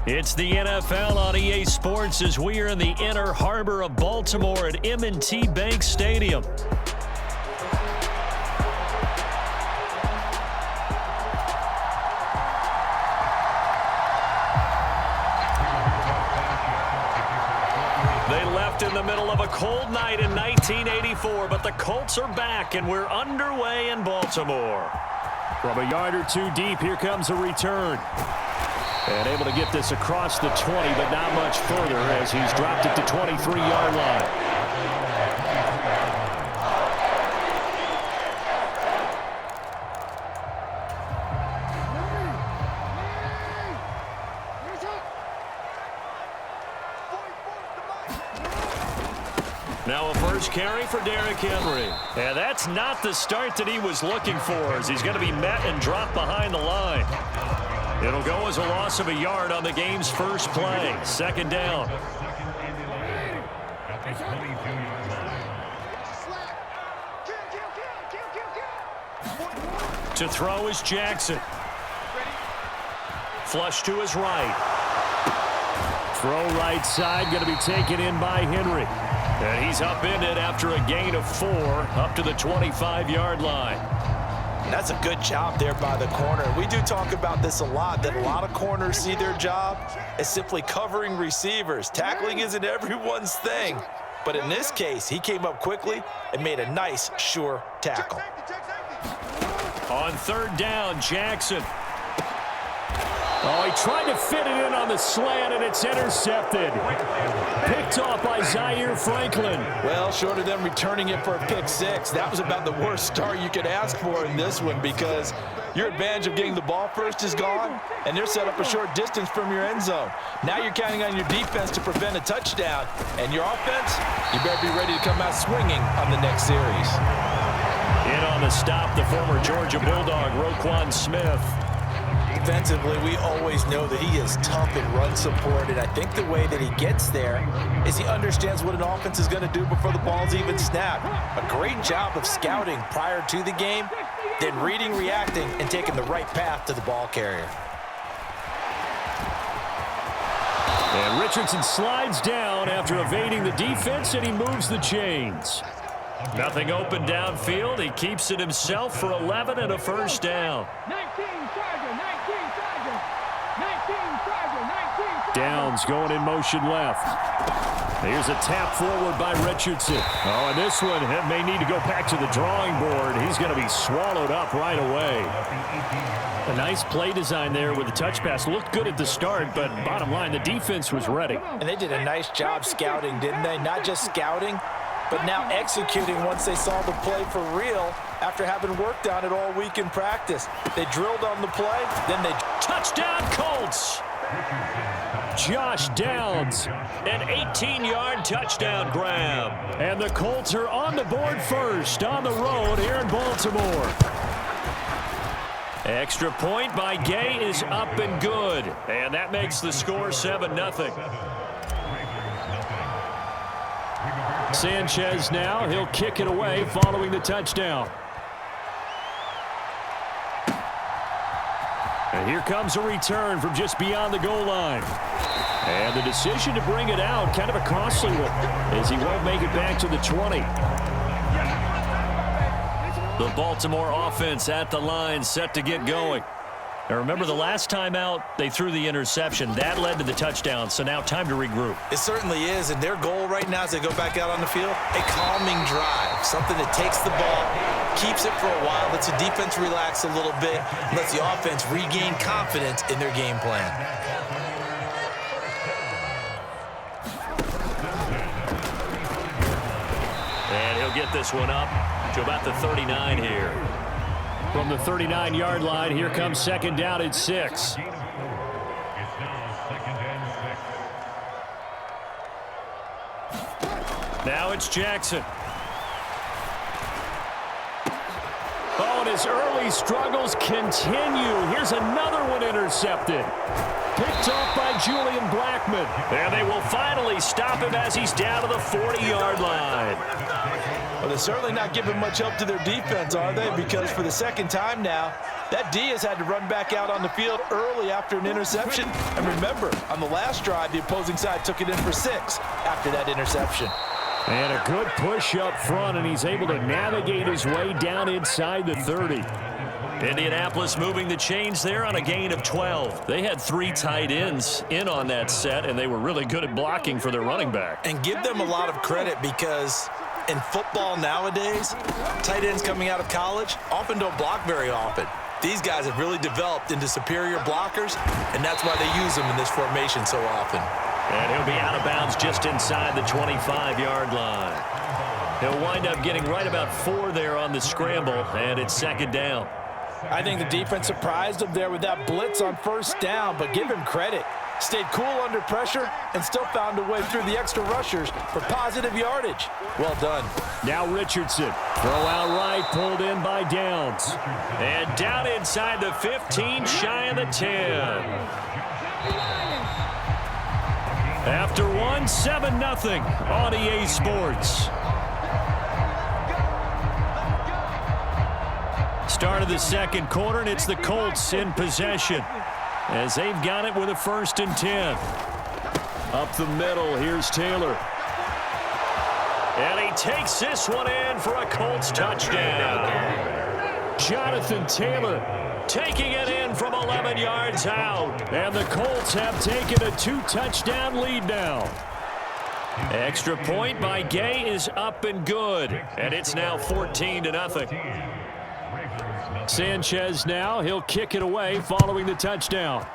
It's the NFL on EA Sports as we are in the inner harbor of Baltimore at M&T Bank Stadium. They left in the middle of a cold night in 1984, but the Colts are back and we're underway in Baltimore. From a yard or two deep, here comes a return. And able to get this across the 20, but not much further as he's dropped it to 23-yard line. Now a first carry for Derrick Henry. And that's not the start that he was looking for, as he's going to be met and dropped behind the line. It'll go as a loss of a yard on the game's first play. Second down. To throw is Jackson. Flush to his right. Throw right side, going to be taken in by Henry. And he's upended after a gain of 4 up to the 25-yard line. That's a good job there by the corner. We do talk about this a lot, that a lot of corners see their job as simply covering receivers. Tackling isn't everyone's thing. But in this case, he came up quickly and made a nice, sure tackle. On third down, Jackson. Oh, he tried to fit it in on the slant, and it's intercepted. Picked off by Zaire Franklin. Well, short of them returning it for a pick six, that was about the worst start you could ask for in this one, because your advantage of getting the ball first is gone, and they're set up a short distance from your end zone. Now you're counting on your defense to prevent a touchdown, and your offense, you better be ready to come out swinging on the next series. In on the stop, the former Georgia Bulldog, Roquan Smith. Defensively, we always know that he is tough in run support, and I think the way that he gets there is he understands what an offense is going to do before the ball's even snapped. A great job of scouting prior to the game, then reading, reacting, and taking the right path to the ball carrier. And Richardson slides down after evading the defense, and he moves the chains. Nothing open downfield. He keeps it himself for 11 and a first down. Downs going in motion left. Here's a tap forward by Richardson. Oh, and this one may need to go back to the drawing board. He's going to be swallowed up right away. A nice play design there with the touch pass. Looked good at the start, but bottom line, the defense was ready. And they did a nice job scouting, didn't they? Not just scouting, but now executing once they saw the play for real after having worked on it all week in practice. They drilled on the play, then they... Touchdown, Colts! Josh Downs. An 18-yard touchdown grab. And the Colts are on the board first on the road here in Baltimore. Extra point by Gay is up and good. And that makes the score 7-0. Sanchez now, he'll kick it away following the touchdown. And here comes a return from just beyond the goal line. And the decision to bring it out, kind of a costly one, as he won't make it back to the 20. The Baltimore offense at the line, set to get going. Now remember, the last time out, they threw the interception. That led to the touchdown, so now time to regroup. It certainly is, and their goal right now as they go back out on the field, a calming drive, something that takes the ball, keeps it for a while, lets the defense relax a little bit, lets the offense regain confidence in their game plan. And he'll get this one up to about the 39 here. From the 39-yard line, here comes second down at 6. Now it's Jackson. Oh, and his early struggles continue. Here's another one intercepted. Picked off by Julian Blackmon. And they will finally stop him as he's down to the 40-yard line. Well, they're certainly not giving much help to their defense, are they? Because for the second time now, that D has had to run back out on the field early after an interception. And remember, on the last drive, the opposing side took it in for 6 after that interception. And a good push up front, and he's able to navigate his way down inside the 30. Indianapolis moving the chains there on a gain of 12. They had 3 tight ends in on that set, and they were really good at blocking for their running back. And give them a lot of credit because in football nowadays, tight ends coming out of college often don't block very often. These guys have really developed into superior blockers, and that's why they use them in this formation so often. And he'll be out of bounds just inside the 25-yard line. He'll wind up getting right about 4 there on the scramble, and it's second down. I think the defense surprised him there with that blitz on first down, but give him credit. Stayed cool under pressure and still found a way through the extra rushers for positive yardage. Well done. Now Richardson. Throw out right, pulled in by Downs. And down inside the 15, shy of the 10. After one, 7-0 on EA Sports. Start of the second quarter, and it's the Colts in possession as they've got it with a 1st and 10. Up the middle, here's Taylor. And he takes this one in for a Colts touchdown. Jonathan Taylor taking it in from 11 yards out. And the Colts have taken a 2-touchdown lead now. Extra point by Gay is up and good. And it's now 14-0. Sanchez now, he'll kick it away following the touchdown.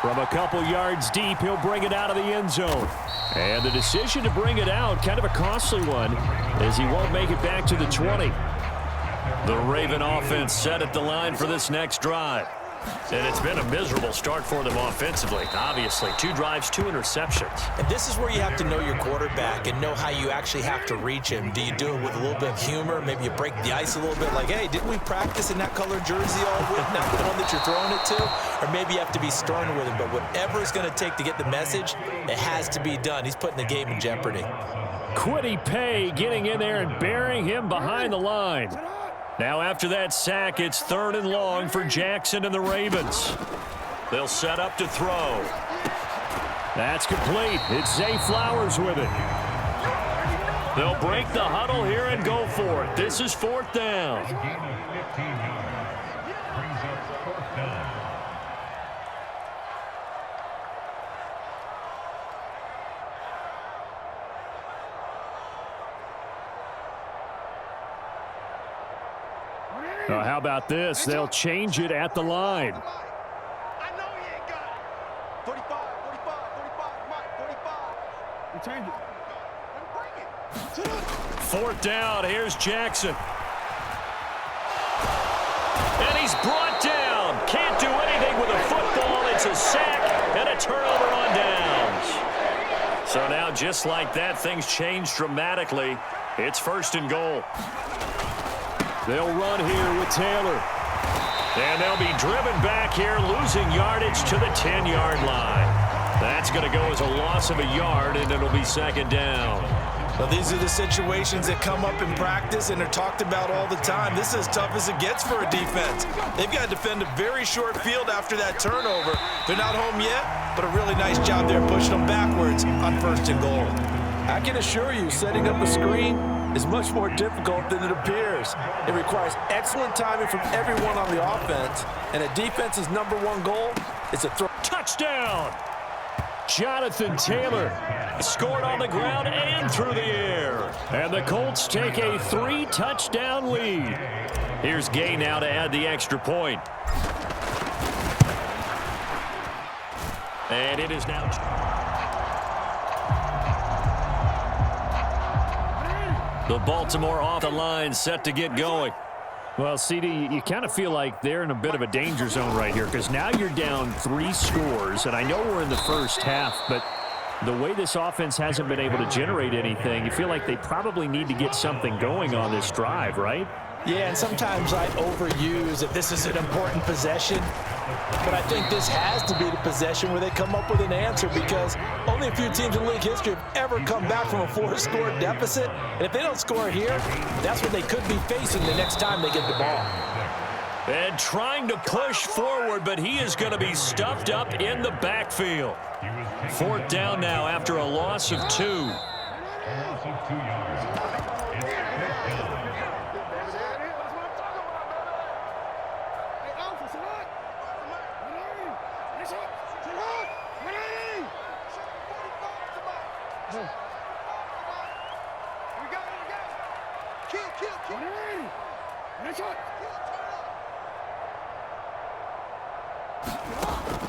From a couple yards deep, he'll bring it out of the end zone. And the decision to bring it out, kind of a costly one, as he won't make it back to the 20. The Raven offense set at the line for this next drive. And it's been a miserable start for them offensively. Obviously, 2 drives, 2 interceptions. And this is where you have to know your quarterback and know how you actually have to reach him. Do you do it with a little bit of humor? Maybe you break the ice a little bit like, hey, didn't we practice in that color jersey all week? Not the one that you're throwing it to? Or maybe you have to be stern with him. But whatever it's going to take to get the message, it has to be done. He's putting the game in jeopardy. Kwity Paye getting in there and burying him behind the line. Now after that sack, it's 3rd and long for Jackson and the Ravens. They'll set up to throw. That's complete. It's Zay Flowers with it. They'll break the huddle here and go for it. This is 4th down. How about this? They'll change it at the line. I know he ain't got it. 45, 45, 45, Mike, 45. We change it. Bring it. 4th down. Here's Jackson. And he's brought down. Can't do anything with a football. It's a sack and a turnover on downs. So now, just like that, things change dramatically. It's 1st and goal. They'll run here with Taylor. And they'll be driven back here, losing yardage to the 10-yard line. That's going to go as a loss of a yard, and it'll be 2nd down. Well, these are the situations that come up in practice and are talked about all the time. This is as tough as it gets for a defense. They've got to defend a very short field after that turnover. They're not home yet, but a really nice job there pushing them backwards on 1st and goal. I can assure you, setting up a screen is much more difficult than it appears. It requires excellent timing from everyone on the offense, and a defense's #1 goal is a throw. Touchdown! Jonathan Taylor Scored on the ground and through the air. And the Colts take a 3-touchdown lead. Here's Gay now to add the extra point. And it is now... The Baltimore off the line, set to get going. Well, CD, you kind of feel like they're in a bit of a danger zone right here because now you're down 3 scores, and I know we're in the first half, but The way this offense hasn't been able to generate anything, you feel like they probably need to get something going on this drive, right? Yeah, and sometimes I overuse that this is an important possession, but I think this has to be the possession where they come up with an answer, because only a few teams in league history have ever come back from a 4-score deficit, and if they don't score here, that's what they could be facing the next time they get the ball. And trying to push forward, but he is going to be stuffed up in the backfield. 4th down now after a loss of 2.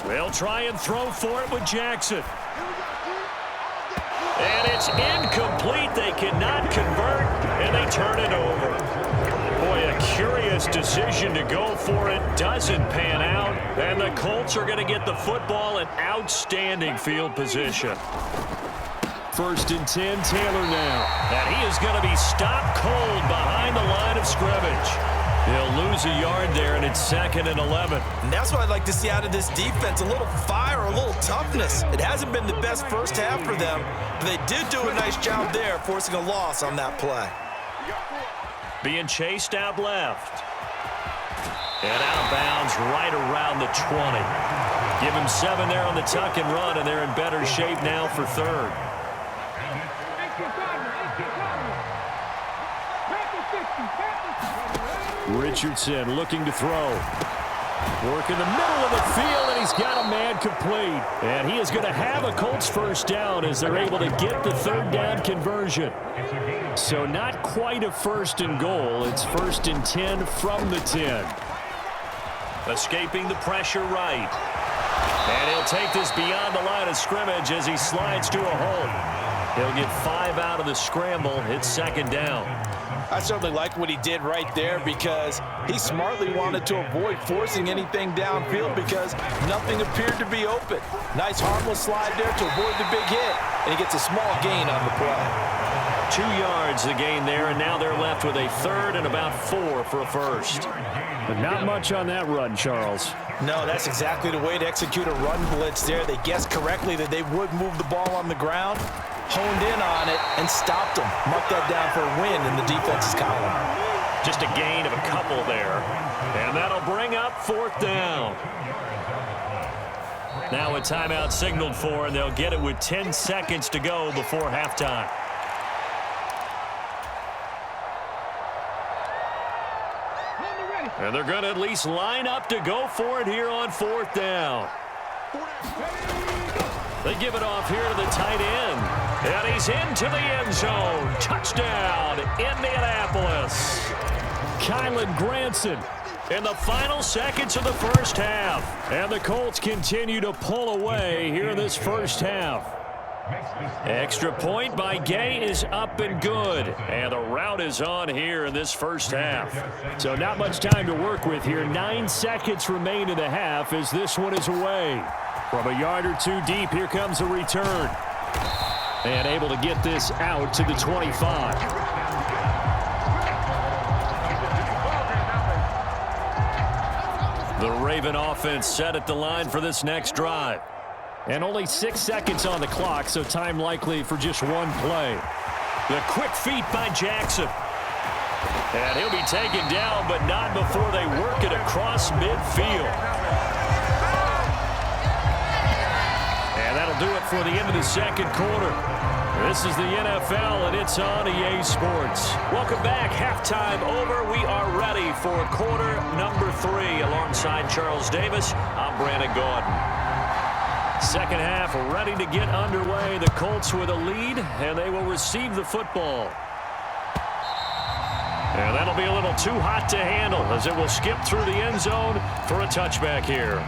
They'll try and throw for it with Jackson. And it's incomplete. They cannot convert, and they turn it over. Boy, a curious decision to go for it. Doesn't pan out, and the Colts are going to get the football in outstanding field position. 1st and 10, Taylor now. And he is going to be stopped cold behind the line of scrimmage. He'll lose a yard there, and it's 2nd and 11. And that's what I'd like to see out of this defense, a little fire, a little toughness. It hasn't been the best first half for them, but they did do a nice job there, forcing a loss on that play. Being chased out left. And out of bounds right around the 20. Give him 7 there on the tuck and run, and they're in better shape now for 3rd. Richardson looking to throw. Work in the middle of the field, and he's got a man complete. And he is going to have a Colts 1st down as they're able to get the 3rd down conversion. So not quite a 1st and goal. It's 1st and 10 from the 10. Escaping the pressure right. And he'll take this beyond the line of scrimmage as he slides to a hole. He'll get 5 out of the scramble. It's 2nd down. I certainly like what he did right there, because he smartly wanted to avoid forcing anything downfield because nothing appeared to be open. Nice harmless slide there to avoid the big hit, and he gets a small gain on the play. 2 yards the gain there, and now they're left with a 3rd and about 4 for a 1st. But not much on that run, Charles. No, that's exactly the way to execute a run blitz there. They guessed correctly that they would move the ball on the ground, honed in on it, and stopped them. Mark that down for a win in the defense's column. Just a gain of a couple there. And that'll bring up 4th down. Now a timeout signaled for, and they'll get it with 10 seconds to go before halftime. And they're going to at least line up to go for it here on 4th down. They give it off here to the tight end. And he's into the end zone. Touchdown, Indianapolis. Kylan Granson In the final seconds of the 1st half. And the Colts continue to pull away here in this 1st half. Extra point by Gay is up and good. And the route is on here in this 1st half. So not much time to work with here. 9 seconds remain in the half as this one is away. From a yard or 2 deep, here comes a return. And able to get this out to the 25. The Raven offense set at the line for this next drive. And only 6 seconds on the clock, so time likely for just one play. The quick feet by Jackson. And he'll be taken down, but not before they work it across midfield. And that'll do it for the end of the 2nd quarter. This is the NFL, and it's on EA Sports. Welcome back. Halftime over. We are ready for quarter number 3. Alongside Charles Davis, I'm Brandon Gordon. 2nd half ready to get underway. The Colts with a lead, and they will receive the football. And that'll be a little too hot to handle as it will skip through the end zone for a touchback here.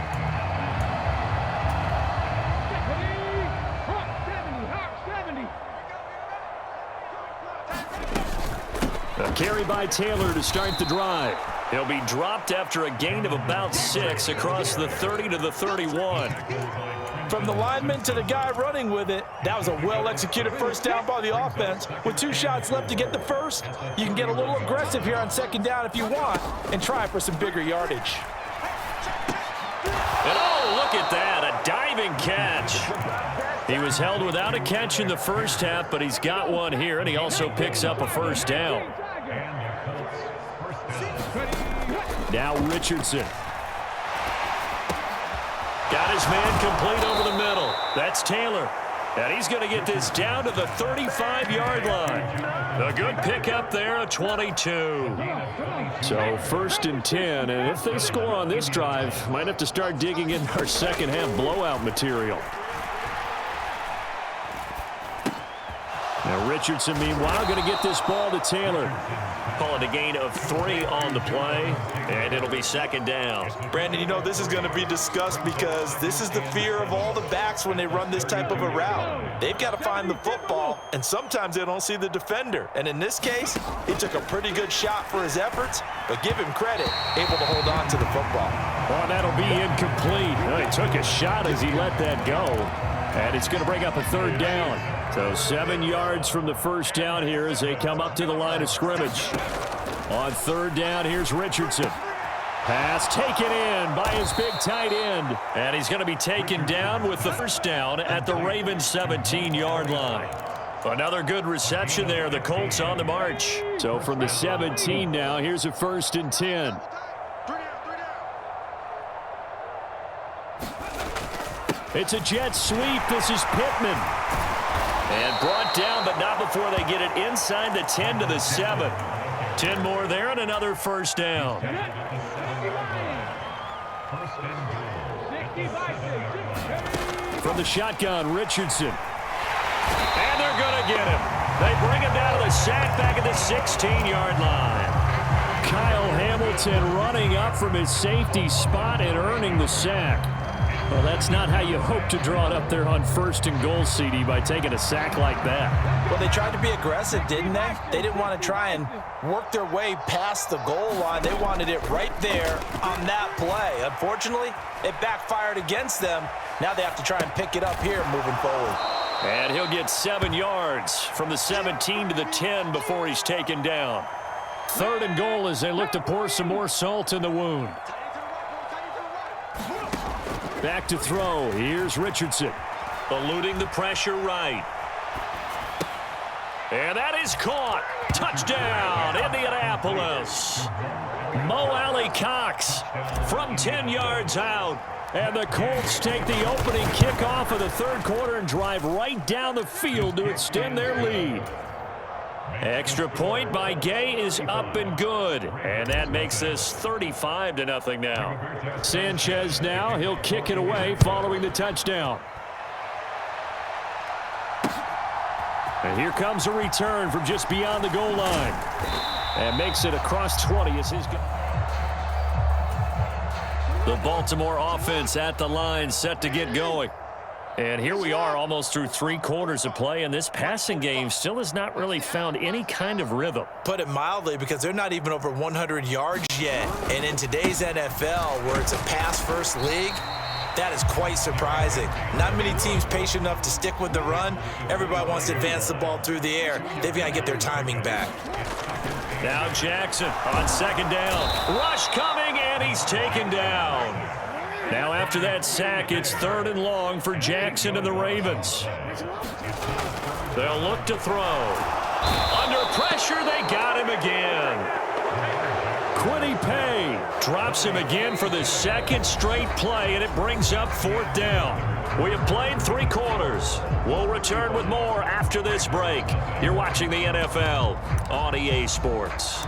A carry by Taylor to start the drive. He'll be dropped after a gain of about 6 across the 30 to the 31. From the lineman to the guy running with it, that was a well-executed first down by the offense. With 2 shots left to get the first, you can get a little aggressive here on second down if you want and try for some bigger yardage. And oh, look at that, a diving catch. He was held without a catch in the first half, but he's got one here, and he also picks up a first down. Now Richardson. Got his man complete over the middle. That's Taylor. And he's going to get this down to the 35-yard line. A good pickup there, a 22. So 1st and 10, and if they score on this drive, might have to start digging in our second half blowout material. Now Richardson, meanwhile, going to get this ball to Taylor. Call it a gain of 3 on the play, and it'll be second down. Brandon, you know this is going to be discussed because this is the fear of all the backs when they run this type of a route. They've got to find the football, and sometimes they don't see the defender. And in this case, he took a pretty good shot for his efforts, but give him credit, able to hold on to the football. Oh, that'll be incomplete. Well, he took a shot as he let that go, and it's going to bring up a 3rd down. So 7 yards from the first down here as they come up to the line of scrimmage. On 3rd down, here's Richardson. Pass taken in by his big tight end. And he's going to be taken down with the first down at the Ravens' 17-yard line. Another good reception there. The Colts on the march. So from the 17 now, here's a 1st and 10. It's a jet sweep. This is Pittman. And brought down, but not before they get it inside the 10 to the 7. 10 more there and another first down. From the shotgun, Richardson. And they're going to get him. They bring him down to the sack back at the 16-yard line. Kyle Hamilton running up from his safety spot and earning the sack. Well, that's not how you hope to draw it up there on 1st and goal, CD, by taking a sack like that. Well, they tried to be aggressive, didn't they? They didn't want to try and work their way past the goal line. They wanted it right there on that play. Unfortunately, it backfired against them. Now they have to try and pick it up here moving forward. And he'll get 7 yards from the 17 to the 10 before he's taken down. 3rd and goal as they look to pour some more salt in the wound. Back to throw. Here's Richardson. Eluding the pressure right. And that is caught. Touchdown, Indianapolis. Mo Alley Cox from 10 yards out. And the Colts take the opening kickoff of the 3rd quarter and drive right down the field to extend their lead. Extra point by Gay is up and good. And that makes this 35-0 now. Sanchez now. He'll kick it away following the touchdown. And here comes a return from just beyond the goal line. And makes it across 20 as his... The Baltimore offense at the line set to get going. And here we are almost through 3 quarters of play, and this passing game still has not really found any kind of rhythm. Put it mildly, because they're not even over 100 yards yet. And in today's NFL, where it's a pass-first league, that is quite surprising. Not many teams patient enough to stick with the run. Everybody wants to advance the ball through the air. They've got to get their timing back. Now Jackson on 2nd down. Rush coming, and he's taken down. Now after that sack, it's 3rd and long for Jackson and the Ravens. They'll look to throw. Under pressure, they got him again. Quiddy Pay drops him again for the 2nd straight play, and it brings up 4th down. We have played 3 quarters. We'll return with more after this break. You're watching the NFL on EA Sports.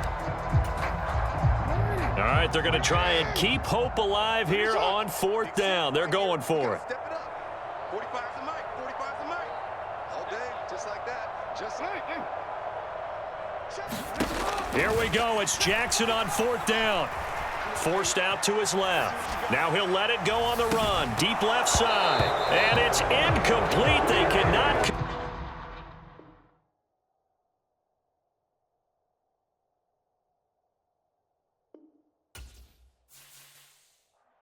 All right, they're going to try and keep hope alive here on 4th down. They're going for it. Step it up. 45 the mic. 45 the mic. All day, just like that. Just like that. Here we go. It's Jackson on 4th down. Forced out to his left. Now he'll let it go on the run. Deep left side. And it's incomplete. They cannot...